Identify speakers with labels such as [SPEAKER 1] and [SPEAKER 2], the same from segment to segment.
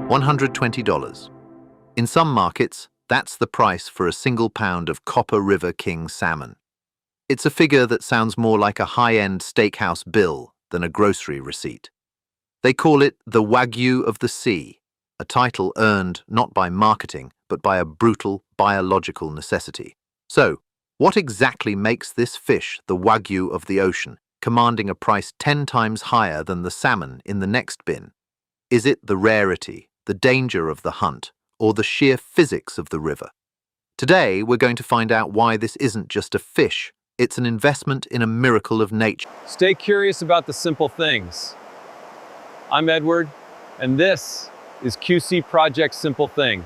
[SPEAKER 1] $120. In some markets, that's the price for a single pound of Copper River King salmon. It's a figure that sounds more like a high-end steakhouse bill than a grocery receipt. They call it the Wagyu of the Sea, a title earned not by marketing, but by a brutal biological necessity. So, what exactly makes this fish the Wagyu of the ocean, commanding a price 10 times higher than the salmon in the next bin? Is it the rarity, the danger of the hunt, or the sheer physics of the river? Today, we're going to find out why this isn't just a fish, it's an investment in a miracle of nature.
[SPEAKER 2] Stay curious about the simple things. I'm Edward, and this is QC Project Simple Thing.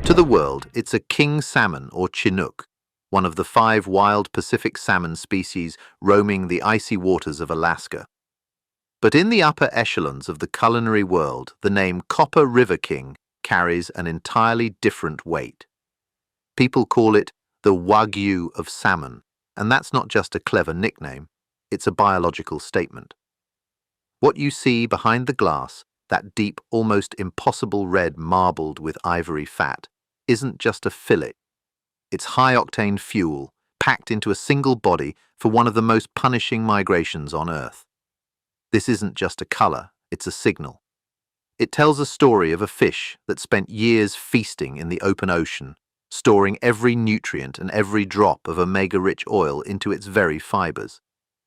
[SPEAKER 1] To the world, it's a king salmon or Chinook, one of the 5 wild Pacific salmon species roaming the icy waters of Alaska. But in the upper echelons of the culinary world, the name Copper River King carries an entirely different weight. People call it the Wagyu of Salmon, and that's not just a clever nickname, it's a biological statement. What you see behind the glass, that deep, almost impossible red marbled with ivory fat, isn't just a fillet. It's high-octane fuel, packed into a single body for one of the most punishing migrations on Earth. This isn't just a color, it's a signal. It tells a story of a fish that spent years feasting in the open ocean, storing every nutrient and every drop of omega-rich oil into its very fibers.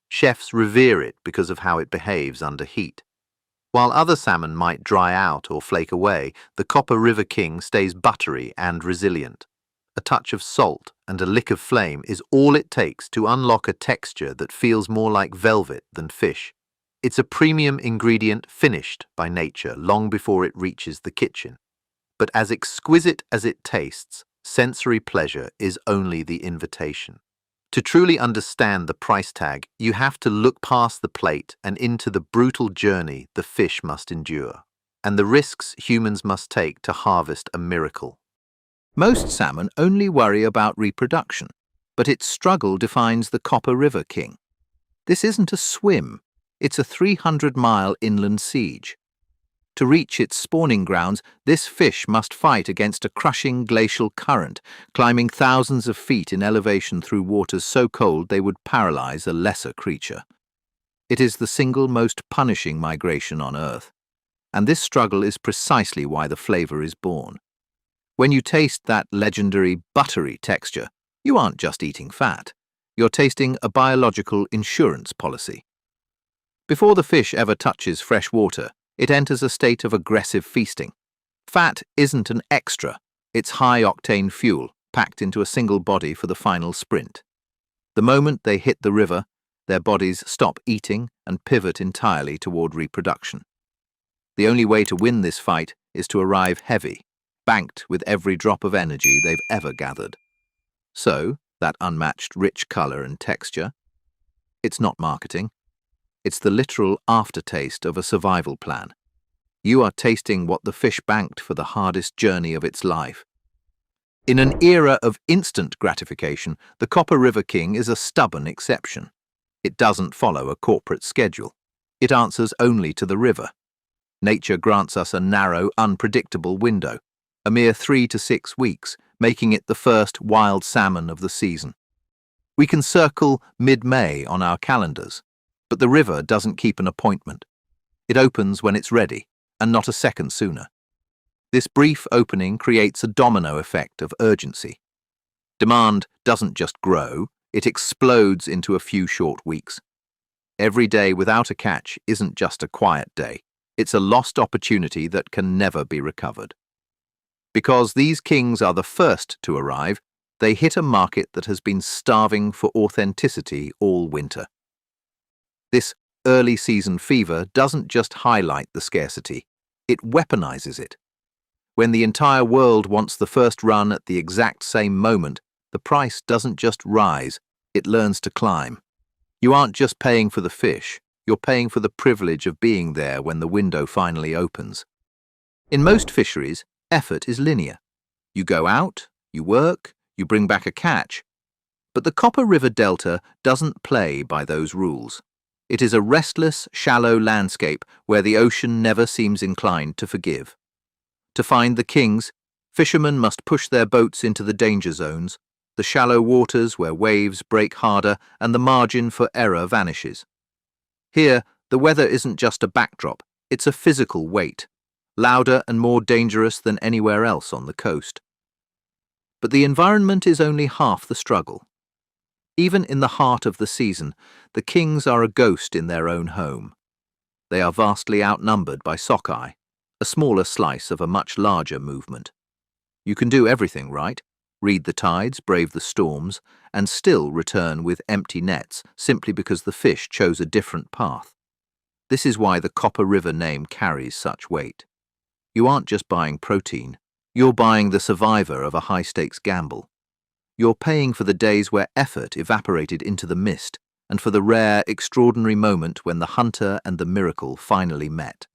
[SPEAKER 1] Chefs revere it because of how it behaves under heat. While other salmon might dry out or flake away, the Copper River King stays buttery and resilient. A touch of salt and a lick of flame is all it takes to unlock a texture that feels more like velvet than fish. It's a premium ingredient finished by nature long before it reaches the kitchen. But as exquisite as it tastes, sensory pleasure is only the invitation. To truly understand the price tag, you have to look past the plate and into the brutal journey the fish must endure, and the risks humans must take to harvest a miracle. Most salmon only worry about reproduction, but its struggle defines the Copper River King. This isn't a swim. It's a 300-mile inland siege. To reach its spawning grounds, this fish must fight against a crushing glacial current, climbing thousands of feet in elevation through waters so cold they would paralyze a lesser creature. It is the single most punishing migration on Earth, and this struggle is precisely why the flavor is born. When you taste that legendary buttery texture, you aren't just eating fat. You're tasting a biological insurance policy. Before the fish ever touches fresh water, it enters a state of aggressive feasting. Fat isn't an extra, it's high-octane fuel, packed into a single body for the final sprint. The moment they hit the river, their bodies stop eating and pivot entirely toward reproduction. The only way to win this fight is to arrive heavy, banked with every drop of energy they've ever gathered. So, that unmatched rich color and texture, it's not marketing. It's the literal aftertaste of a survival plan. You are tasting what the fish banked for the hardest journey of its life. In an era of instant gratification, the Copper River King is a stubborn exception. It doesn't follow a corporate schedule. It answers only to the river. Nature grants us a narrow, unpredictable window, a mere 3 to 6 weeks, making it the first wild salmon of the season. We can circle mid-May on our calendars. But the river doesn't keep an appointment. It opens when it's ready, and not a second sooner. This brief opening creates a domino effect of urgency. Demand doesn't just grow, it explodes into a few short weeks. Every day without a catch isn't just a quiet day. It's a lost opportunity that can never be recovered. Because these kings are the first to arrive, they hit a market that has been starving for authenticity all winter. This early season fever doesn't just highlight the scarcity, it weaponizes it. When the entire world wants the first run at the exact same moment, the price doesn't just rise, it learns to climb. You aren't just paying for the fish, you're paying for the privilege of being there when the window finally opens. In most fisheries, effort is linear. You go out, you work, you bring back a catch. But the Copper River Delta doesn't play by those rules. It is a restless, shallow landscape where the ocean never seems inclined to forgive. To find the kings, fishermen must push their boats into the danger zones, the shallow waters where waves break harder and the margin for error vanishes. Here, the weather isn't just a backdrop, it's a physical weight, louder and more dangerous than anywhere else on the coast. But the environment is only half the struggle. Even in the heart of the season, the kings are a ghost in their own home. They are vastly outnumbered by sockeye, a smaller slice of a much larger movement. You can do everything right, read the tides, brave the storms, and still return with empty nets simply because the fish chose a different path. This is why the Copper River name carries such weight. You aren't just buying protein, you're buying the survivor of a high-stakes gamble. You're paying for the days where effort evaporated into the mist and for the rare, extraordinary moment when the hunter and the miracle finally met.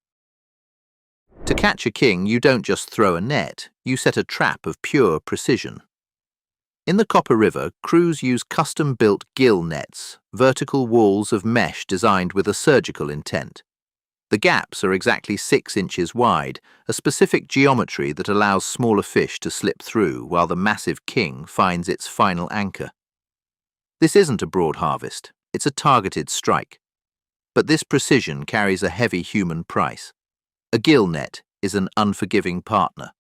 [SPEAKER 1] To catch a king, you don't just throw a net, you set a trap of pure precision. In the Copper River, crews use custom-built gill nets, vertical walls of mesh designed with a surgical intent. The gaps are exactly 6 inches wide, a specific geometry that allows smaller fish to slip through while the massive king finds its final anchor. This isn't a broad harvest, it's a targeted strike. But this precision carries a heavy human price. A gill net is an unforgiving partner.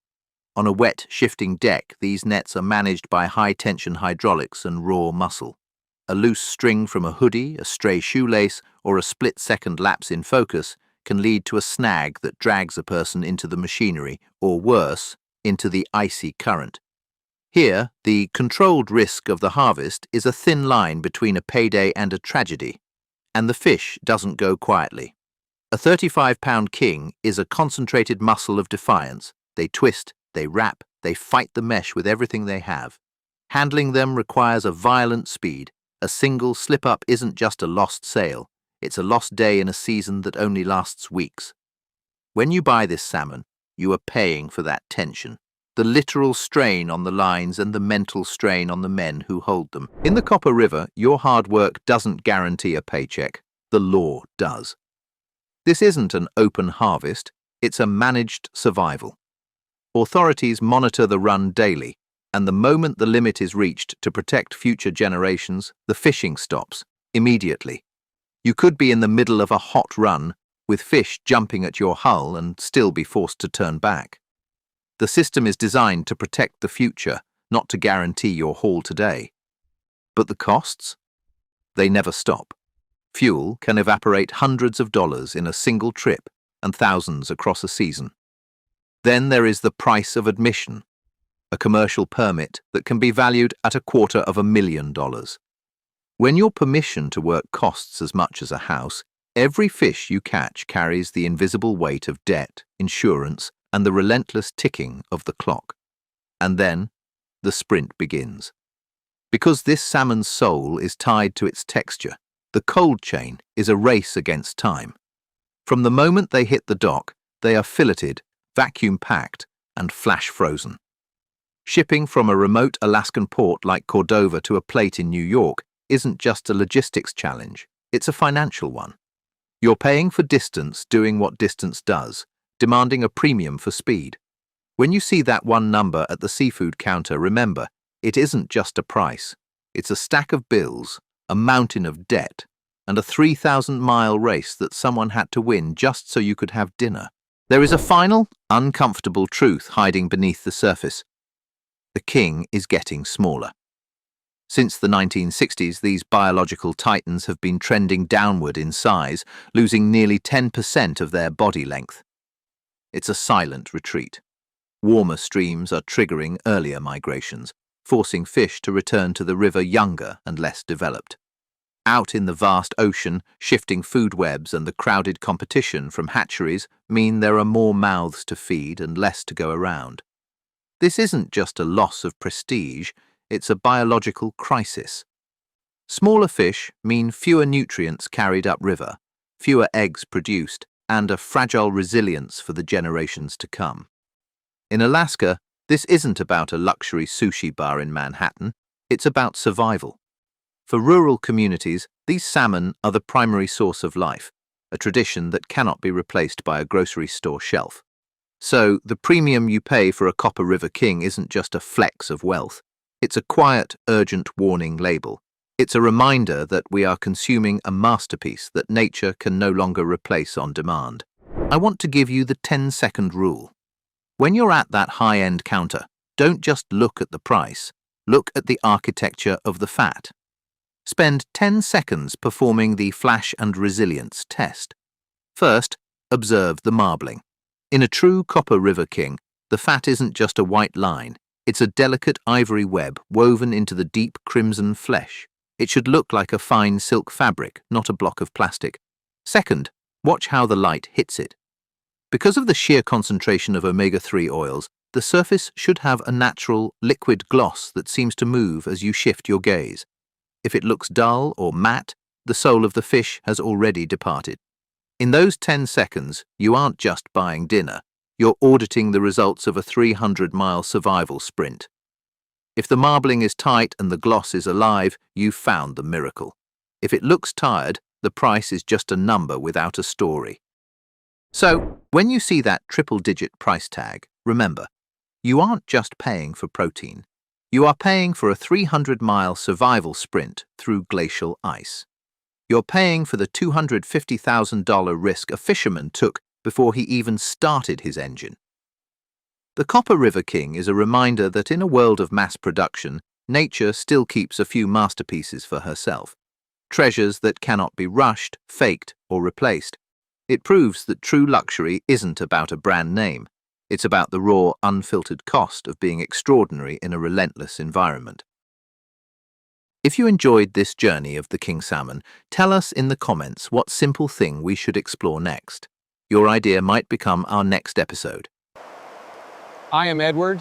[SPEAKER 1] On a wet, shifting deck, these nets are managed by high-tension hydraulics and raw muscle. A loose string from a hoodie, a stray shoelace, or a split-second lapse in focus can lead to a snag that drags a person into the machinery, or worse, into the icy current. Here, the controlled risk of the harvest is a thin line between a payday and a tragedy, and the fish doesn't go quietly. A 35-pound king is a concentrated muscle of defiance. They twist, they wrap, they fight the mesh with everything they have. Handling them requires a violent speed. A single slip-up isn't just a lost sale. It's a lost day in a season that only lasts weeks. When you buy this salmon, you are paying for that tension, the literal strain on the lines and the mental strain on the men who hold them. In the Copper River, your hard work doesn't guarantee a paycheck. The law does. This isn't an open harvest, it's a managed survival. Authorities monitor the run daily, and the moment the limit is reached to protect future generations, the fishing stops immediately. You could be in the middle of a hot run, with fish jumping at your hull and still be forced to turn back. The system is designed to protect the future, not to guarantee your haul today. But the costs? They never stop. Fuel can evaporate hundreds of dollars in a single trip and thousands across a season. Then there is the price of admission, a commercial permit that can be valued at $250,000. When your permission to work costs as much as a house, every fish you catch carries the invisible weight of debt, insurance, and the relentless ticking of the clock. And then, the sprint begins. Because this salmon's soul is tied to its texture, the cold chain is a race against time. From the moment they hit the dock, they are filleted, vacuum-packed, and flash-frozen. Shipping from a remote Alaskan port like Cordova to a plate in New York isn't just a logistics challenge, it's a financial one. You're paying for distance doing what distance does, demanding a premium for speed. When you see that one number at the seafood counter, remember, it isn't just a price. It's a stack of bills, a mountain of debt, and a 3,000-mile race that someone had to win just so you could have dinner. There is a final, uncomfortable truth hiding beneath the surface. The king is getting smaller. Since the 1960s, these biological titans have been trending downward in size, losing nearly 10% of their body length. It's a silent retreat. Warmer streams are triggering earlier migrations, forcing fish to return to the river younger and less developed. Out in the vast ocean, shifting food webs and the crowded competition from hatcheries mean there are more mouths to feed and less to go around. This isn't just a loss of prestige, it's a biological crisis. Smaller fish mean fewer nutrients carried upriver, fewer eggs produced, and a fragile resilience for the generations to come. In Alaska, this isn't about a luxury sushi bar in Manhattan, it's about survival. For rural communities, these salmon are the primary source of life, a tradition that cannot be replaced by a grocery store shelf. So, the premium you pay for a Copper River King isn't just a flex of wealth. It's a quiet, urgent warning label. It's a reminder that we are consuming a masterpiece that nature can no longer replace on demand. I want to give you the 10-second rule. When you're at that high-end counter, don't just look at the price. Look at the architecture of the fat. Spend 10 seconds performing the flash and resilience test. First, observe the marbling. In a true Copper River King, the fat isn't just a white line. It's a delicate ivory web woven into the deep crimson flesh. It should look like a fine silk fabric, not a block of plastic. Second, watch how the light hits it. Because of the sheer concentration of omega-3 oils, the surface should have a natural, liquid gloss that seems to move as you shift your gaze. If it looks dull or matte, the soul of the fish has already departed. In those 10 seconds, you aren't just buying dinner, you're auditing the results of a 300-mile survival sprint. If the marbling is tight and the gloss is alive, you've found the miracle. If it looks tired, the price is just a number without a story. So, when you see that triple-digit price tag, remember, you aren't just paying for protein. You are paying for a 300-mile survival sprint through glacial ice. You're paying for the $250,000 risk a fisherman took before he even started his engine. The Copper River King is a reminder that in a world of mass production, nature still keeps a few masterpieces for herself, treasures that cannot be rushed, faked, or replaced. It proves that true luxury isn't about a brand name. It's about the raw, unfiltered cost of being extraordinary in a relentless environment. If you enjoyed this journey of the King Salmon, tell us in the comments what simple thing we should explore next. Your idea might become our next episode.
[SPEAKER 2] I am Edward,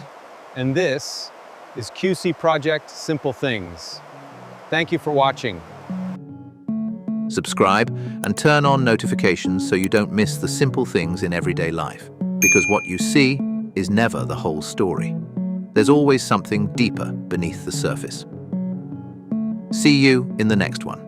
[SPEAKER 2] and this is QC Project Simple Things. Thank you for watching.
[SPEAKER 1] Subscribe and turn on notifications so you don't miss the simple things in everyday life. Because what you see is never the whole story. There's always something deeper beneath the surface. See you in the next one.